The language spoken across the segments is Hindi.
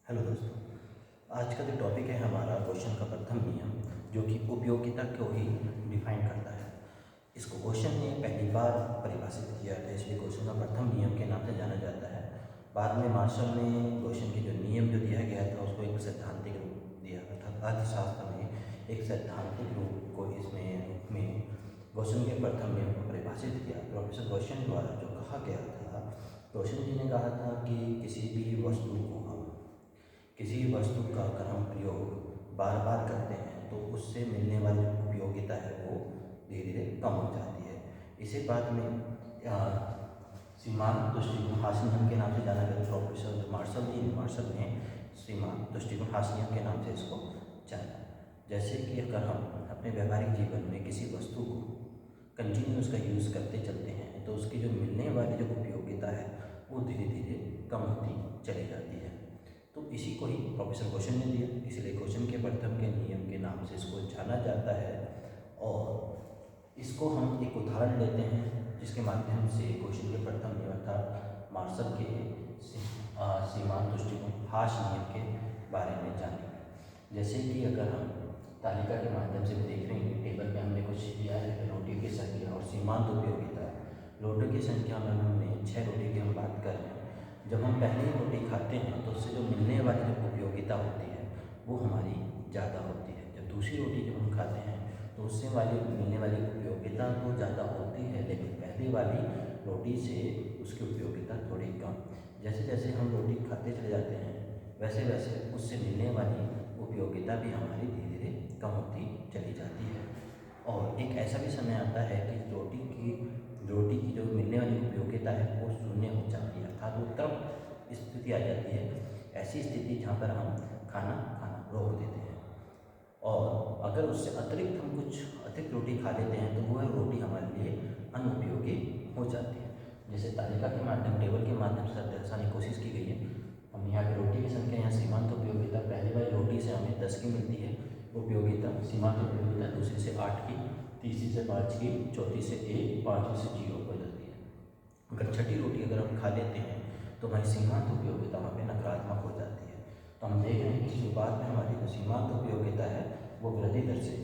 हेलो दोस्तों, आज का जो टॉपिक है हमारा क्वेश्चन का प्रथम नियम, जो कि उपयोगिता को ही डिफाइन करता है। इसको क्वेश्चन ने पहली बार परिभाषित किया था, इसलिए क्वेश्चन का प्रथम नियम के नाम से जाना जाता है। बाद में मार्शल ने क्वेश्चन के जो नियम जो दिया गया था उसको एक सैद्धांतिक रूप दिया, अर्थात अर्थशास्त्र में एक सैद्धांतिक रूप को इसमें क्वेश्चन के प्रथम नियम को परिभाषित किया। प्रोफेसर क्वेश्चन द्वारा जो कहा गया था, क्वेश्चन जी ने कहा था कि किसी भी वस्तु का अगर हम प्रयोग बार बार करते हैं तो उससे मिलने वाली जो उपयोगिता है वो धीरे धीरे कम हो जाती है। इसी बात में सीमांत दृष्टिकोण हास नियम के नाम से जाना गया। प्रोफेसर मार्शल ने सीमांत दृष्टिकोण हास नियम के नाम से इसको जाना। जैसे कि अगर हम अपने व्यावहारिक जीवन में किसी वस्तु को कंटिन्यू उसका यूज़ करते चलते हैं तो उसकी जो मिलने वाली जो उपयोगिता है वो धीरे धीरे कम होती चली जाती है। तो इसी को ही प्रोफेसर क्वेश्चन ने दिया, इसलिए क्वेश्चन के प्रथम के नियम के नाम से इसको जाना जाता है। और इसको हम एक उदाहरण लेते हैं जिसके माध्यम से क्वेश्चन के प्रथम नियम अर्थात मार्शल के सीमांत दृष्टिकोण हास नियम के बारे में जानेंगे। जैसे कि अगर हम तालिका के माध्यम से देख रहे हैं, टेबल में हमने कुछ दिया है रोटी की संख्या और सीमांत उपयोगिता। रोटी की संख्या में हमने 6 रोटी की हम बात कर रहे हैं। जब हम पहली रोटी खाते हैं तो उससे जो मिलने वाली जो उपयोगिता होती है वो हमारी ज़्यादा होती है। जब दूसरी रोटी जब हम खाते हैं तो उससे मिलने वाली उपयोगिता तो ज़्यादा होती है, लेकिन पहली वाली रोटी से उसकी उपयोगिता थोड़ी कम। जैसे जैसे हम रोटी खाते चले जाते हैं वैसे वैसे उससे मिलने वाली उपयोगिता भी हमारी धीरे धीरे कम होती चली जाती है। और एक ऐसा भी समय आता है कि रोटी की जो मिलने वाली उपयोगिता है वो शून्य हो जाती है, अर्थात वो तब स्थिति आ जाती है, ऐसी स्थिति जहाँ पर हम खाना रोक देते हैं। और अगर उससे अतिरिक्त हम कुछ अधिक रोटी खा लेते हैं तो वह रोटी हमारे लिए अनुपयोगी हो जाती है। जैसे तालिका के माध्यम टेबल के माध्यम से दर्शाने की कोशिश की गई है। हम यहाँ पर रोटी की संख्या, यहाँ सीमांत उपयोगिता पहली वाली रोटी से हमें 10 की मिलती है उपयोगिता, सीमांत उपयोगिता दूसरी से 8 की, तीसरी से 5 की, चौथी से 1, पाँचवीं से 0 हो जाती है। अगर छठी रोटी अगर हम खा लेते हैं तो हमारी सीमांत उपयोगिता वहाँ पे नकारात्मक हो जाती है। तो हम देख रहे हैं कि शुरुआत में हमारी जो सीमांत उपयोगिता है वो वृद्धि दर से,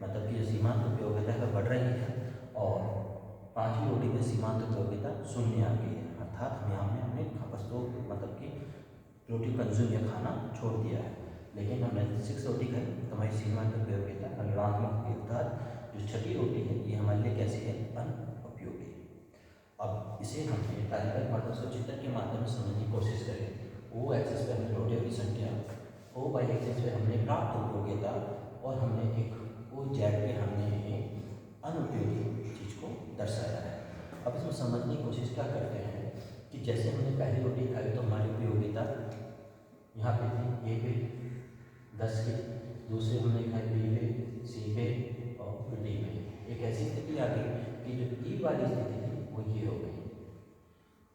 मतलब कि जो सीमांत उपयोगिता है बढ़ रही है और 5वीं रोटी में सीमांत उपयोगिता शून्य आ गई है, अर्थात हम यहाँ में हमने वस्तु मतलब कि रोटी कंज्यूम या खाना छोड़ दिया है। लेकिन हमने 6 रोटी खाई तो हमारी सीमांत उपयोगिता ऋणात्मक की, अर्थात जो छठी रोटी है ये हमारे लिए कैसी है, अनुपयोगी। अब इसे हमने तालिका के माध्यम से चित्र के माध्यम से समझने की कोशिश करें। ओ एक्सिस पे हमने रोटियों की संख्या, ओ वाई एक्सिस पे हमने प्राप्त उपयोगिता और हमने एक ओ जेड पे हमने एक अनुपयोगी चीज़ को दर्शाया है। अब इसमें समझने की कोशिश क्या करते हैं कि जैसे हमने पहली रोटी खाई तो हमारी उपयोगिता यहाँ पे थी ए पे 10 की, दूसरे हमने खाई बी पे, सी पे और डी पे। एक ऐसी स्थिति आ गई कि जो ई वाली स्थिति थी वो ये हो गई,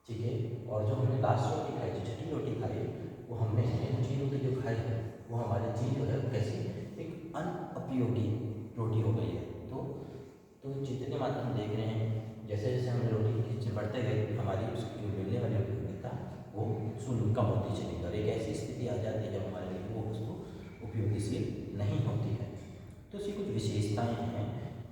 ठीक है। और जो हमने लास्ट रोटी खाई, जो छठी रोटी खाई, वो हमने जी रोटी जो खाई है वो हमारे जी जो है कैसी एक अनुपयोगी रोटी हो गई है। तो चित्र के माध्यम देख रहे हैं जैसे जैसे हमने रोटी की बढ़ते गए हमारी उसकी जो मिलने वाली उपयोगिता वो शून्य कम होती चली गई और एक ऐसी स्थिति आ जाती है जब हमारे लिए वो वस्तु उपयोगशील नहीं होती है। तो इसकी कुछ विशेषताएं हैं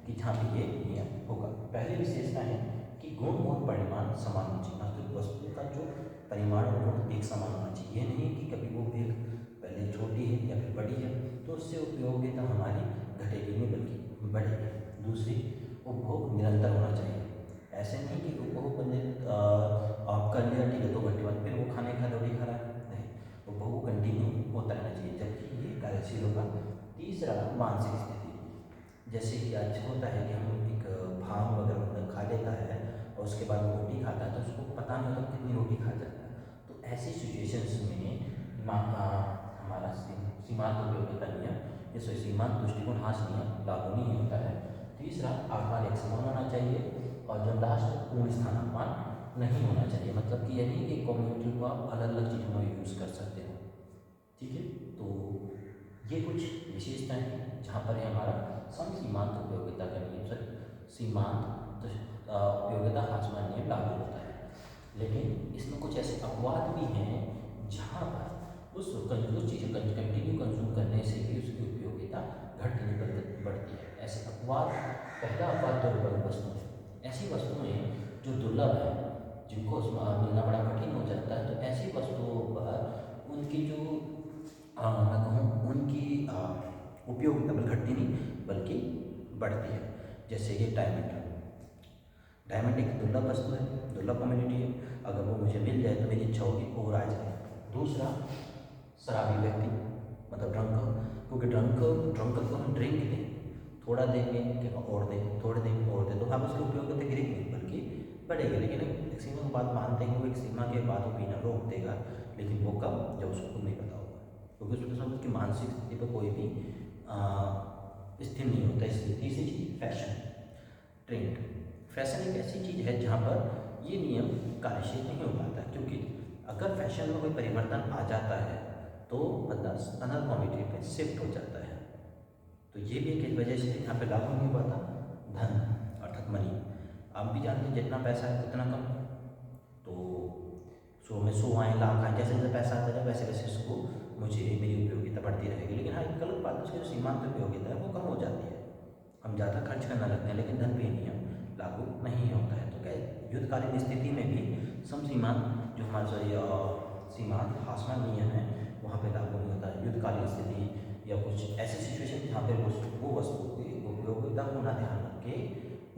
कि जहाँ पे ये नियम होगा। पहली विशेषता है कि गुण और परिमाण समान होना चाहिए, मतलब वस्तु का जो परिमाण और गुण एक समान होना चाहिए। ये नहीं कि कभी वो एक पहले छोटी है या फिर बड़ी है तो उससे उपयोगिता हमारी घटेगी नहीं बल्कि बढ़ेगी। दूसरी, उपभोग निरंतर होना चाहिए। ऐसे नहीं कि उपभोग आप कर लिया ठीक है 2 घंटे बाद फिर वो खाने का रोटी खा रहा है, नहीं, उपभोग कंटिन्यू होता रहना चाहिए जबकि ये कार्यशील होगा। तीसरा, मानसिक स्थिति, जैसे कि आज होता है कि हम एक भांग वगैरह मतलब खा लेता है और उसके बाद वो रोटी खाता है तो उसको पता नहीं होता कितनी रोटी खा जाता है। तो ऐसी सिचुएशंस में हमारा सीमांत उपयोगिता नियम या सीमांत दृष्टिकोण हास नियम लागू नहीं होता है। तीसरा, आकार एक समान होना चाहिए और जो लास्ट पूर्ण स्थानापन्न नहीं होना चाहिए, मतलब कि यही एक कम्युनिटी को आप अलग अलग चीज़ों में यूज़ कर सकते हो, ठीक है। तो ये कुछ विशेषताएं हैं जहाँ पर हमारा सीमांत उपयोगिता का नियम सीमांत उपयोगिता हासमान नियम लागू होता है। लेकिन इसमें कुछ ऐसे अपवाद भी हैं जहाँ पर उस चीज़ें कंटिन्यू कंज्यूम करने से भी उसकी उपयोगिता घटती नहीं बढ़ती है। ऐसे अपवाद, पहला अपवाद दुर्लभ वस्तुएं, ऐसी वस्तुएं जो दुर्लभ है, जिनको मिलना बड़ा कठिन हो जाता है, तो ऐसी वस्तुओं पर उनकी जो मैं कहूँ उनकी उपयोगिता बल्कि घटती नहीं बल्कि बढ़ती है। जैसे कि डायमंड एक दुर्लभ वस्तु है, दुर्लभ कम्युनिटी है। अगर वो मुझे मिल जाए तो मेरी इच्छा होगी और आ जाए। दूसरा, शराबी व्यक्ति मतलब ड्रंकर, क्योंकि ड्रंकर को हम ड्रिंक दें, थोड़ा देंगे कि और दें, थोड़े देंगे और दें, तो हम उसकी उपयोगिता गिरेगी नहीं बल्कि बढ़ेगी। लेकिन एक सीमा के बाद मानते हैं वो एक सीमा के बाद वो पीना रोक देगा, लेकिन वो कब, जब उसको खुद नहीं पता होगा, क्योंकि उसके साथ उसकी मानसिक स्थिति पर कोई भी स्थिर नहीं होता। इसलिए तीसरी चीज़ फैशन ट्रेंड। फैशन एक ऐसी चीज़ है जहाँ पर ये नियम कार्यशील नहीं हो पाता, क्योंकि अगर फैशन में कोई परिवर्तन आ जाता है तो बंदा अनदर कम्युनिटी पे शिफ्ट हो जाता है। तो ये भी एक वजह से यहाँ पे लागू नहीं हो पाता। धन अर्थात मनी, आप भी जानते हैं जितना पैसा है उतना कम, तो 100 में 100 आए, लाख आए, जैसे जैसे पैसा आता है वैसे वैसे उसको मुझे मेरी उपयोगिता बढ़ती रहेगी। लेकिन हाँ, एक गलत बात है, उसकी जो सीमांत उपयोगिता है वो कम हो जाती है, हम ज़्यादा खर्च करना लगते हैं, लेकिन धन पे नियम लागू नहीं होता है। तो क्या युद्धकालीन स्थिति में भी सम सीमांत जो हमारा सीमांत हासना नियम है वहाँ पे लागू नहीं होता है। युद्धकालीन स्थिति या कुछ ऐसी सिचुएशन जहाँ पे वो वस्तु की उपयोगिता को ना ध्यान रख के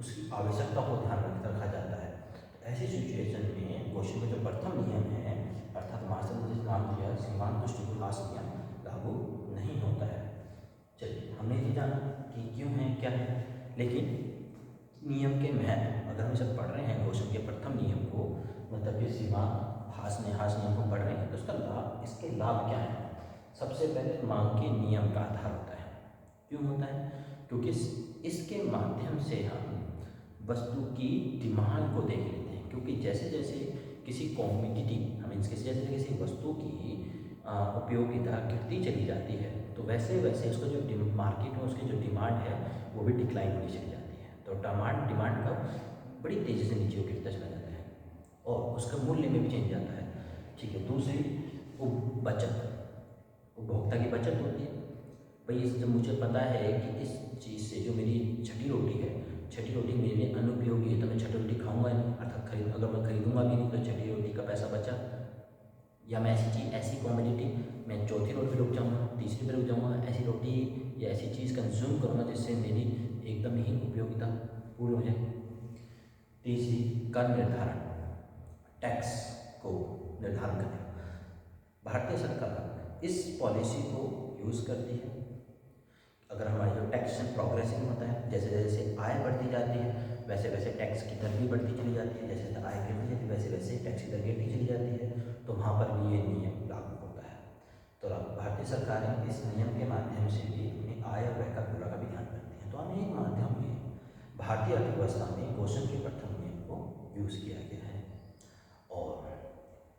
उसकी आवश्यकता को ध्यान रखा जाता है। तो ऐसी सिचुएशन में क्वेश्चन का जो प्रथम नियम है अर्थात मार्शल ने नाम दिया सीमांत दृष्टिकोण हास नियम लागू नहीं होता है। चलिए, हमने ये जाना कि क्यों है क्या है, लेकिन नियम के महत्व अगर हम सब पढ़ रहे हैं क्वेश्चन के प्रथम नियम को, मतलब ये सीमांत हास नियम को पढ़ रहे हैं, तो इसके लाभ क्या है। सबसे पहले मांग के नियम का आधार होता है। क्यों होता है? क्योंकि इसके माध्यम से हम वस्तु की डिमांड को देख लेते हैं, क्योंकि जैसे जैसे किसी कॉमोडिटी जैसे किसी वस्तु की उपयोगिता गिरती चली जाती है, तो वैसे वैसे उसका जो मार्केट में उसकी जो डिमांड है वो भी डिक्लाइन होनी चली जाती है। तो डिमांड का बड़ी तेज़ी से नीचे गिरता चला जाता है और उसका मूल्य में भी चेंज आता है। ठीक है। दूसरी, वो बचत, उपभोक्ता की बचत होती है। भाई जब मुझे पता है कि इस चीज़ से जो मेरी छठी रोटी मेरे लिए अनुपयोगी है, तो मैं छठी रोटी खाऊंगा नहीं, अर्थात अगर मैं खरीदूंगा भी नहीं तो छठी रोटी का पैसा बचा। या मैं ऐसी कॉमोडिटी मैं चौथी रोटी पे रुक जाऊँगा, तीसरी पे रुक जाऊँगा, ऐसी रोटी या ऐसी चीज़ कंज्यूम करूँगा जिससे मेरी एकदम ही उपयोगिता पूरी हो जाए। तीसरी, कर निर्धारण, टैक्स को निर्धारण करें। भारतीय सरकार इस पॉलिसी को यूज़ करती है। अगर हमारी जो टैक्स प्रोग्रेसिव होता है, जैसे जैसे आय बढ़ती जाती है वैसे वैसे टैक्स की दर भी बढ़ती चली जाती है, जैसे आय गिरती जाती है वैसे वैसे टैक्स की दर गिरती चली जाती है, तो वहाँ पर भी ये नियम लागू होता है। तो भारतीय सरकारें इस नियम के माध्यम से भी अपनी आय और व्यय का पूरा का भी ध्यान रखती हैं। तो हमें एक माध्यम में भारतीय अर्थव्यवस्था में क्वेश्चन के प्रथम नियम को यूज़ किया गया है। और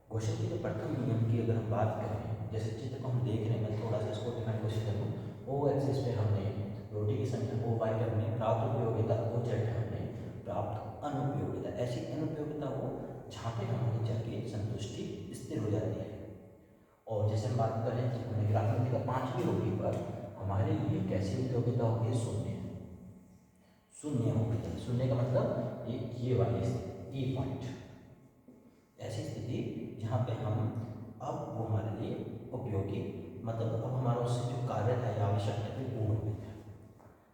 क्वेश्चन के जो प्रथम नियम की अगर हम बात करें, जैसे चित्र को हम देख रहे हैं, मैं थोड़ा सा इसको डिफाइन कोशिश करूँ। ओ एक्सिस पे हमने रोटी की संख्या, ओ वाई पे हमने प्राप्त उपयोगिता, ओ जेड पे हमने प्राप्त अनुपयोगिता। ऐसी अनुपयोगिता हो जहाँ पे हमारी जाके संतुष्टि स्थिर हो जाती है। और जैसे हम बात करें कि हमने ग्राफ में देखा 5वीं रोटी पर हमारे लिए कैसी उपयोगिता होगी? शून्य होगी। शून्य का मतलब ये वाली स्थिति, ई पॉइंट, ऐसी स्थिति जहाँ पे हम अब वो हमारे लिए उपयोगी, मतलब अब हमारा उससे जो कार्य था या आवश्यकता थी पूर्ण हो गई है।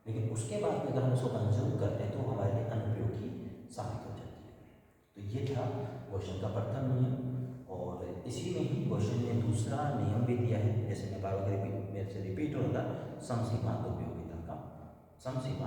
लेकिन उसके बाद में अगर हम उसको कंज्यूम करते हैं तो हमारे लिए अनुपयोगी साबित हो जाती है। तो ये था क्वेश्चन का प्रथम नियम। और इसी में ही क्वेश्चन ने दूसरा नियम भी दिया है, जैसे मैं बार बार मेरे से रिपीट होगा, समसीमांत उपयोगिता का समसीमांत